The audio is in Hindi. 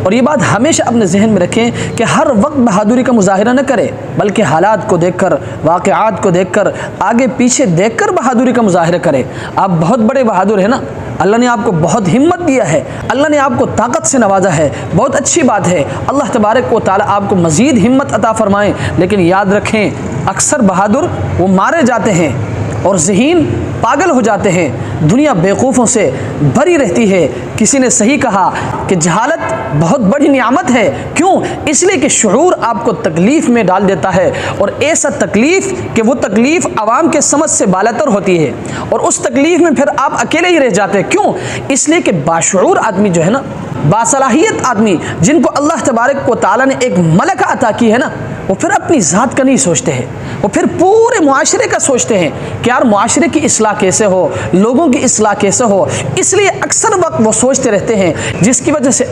और ये बात हमेशा अपने जहन में रखें कि हर वक्त बहादुरी का मुजाहिरा न करें, बल्कि हालात को देखकर, वाक़यात को देखकर, आगे पीछे देखकर बहादुरी का मुजाहिरा करें। आप बहुत बड़े बहादुर हैं ना, अल्लाह ने आपको बहुत हिम्मत दिया है, अल्लाह ने आपको ताकत से नवाजा है, बहुत अच्छी बात है। अल्लाह तबारक व तआला आपको मज़ीद हिम्मत अता फ़रमाएँ। लेकिन याद रखें, अक्सर बहादुर वो मारे जाते हैं और ज़हीन पागल हो जाते हैं। दुनिया बेवकूफ़ों से भरी रहती है। किसी ने सही कहा कि जहालत बहुत बड़ी नियामत है। क्यों? इसलिए कि शुऊर आपको तकलीफ़ में डाल देता है, और ऐसा तकलीफ़ कि वो तकलीफ़ आवाम के समझ से बालातर होती है, और उस तकलीफ़ में फिर आप अकेले ही रह जाते हैं। क्यों? इसलिए कि बाशऊर आदमी जो है ना, बासलाहियत आदमी, जिनको अल्लाह तबारक व तआला ने एक मलका अता की है ना, वो फिर अपनी ज़ात का नहीं सोचते हैं, वो फिर पूरे मुआशरे का सोचते हैं कि यार मुआशरे की इस्लाह कैसे हो, लोगों की इस्लाह कैसे हो। इसलिए अक्सर वक्त वो सोचते रहते हैं, जिसकी वजह से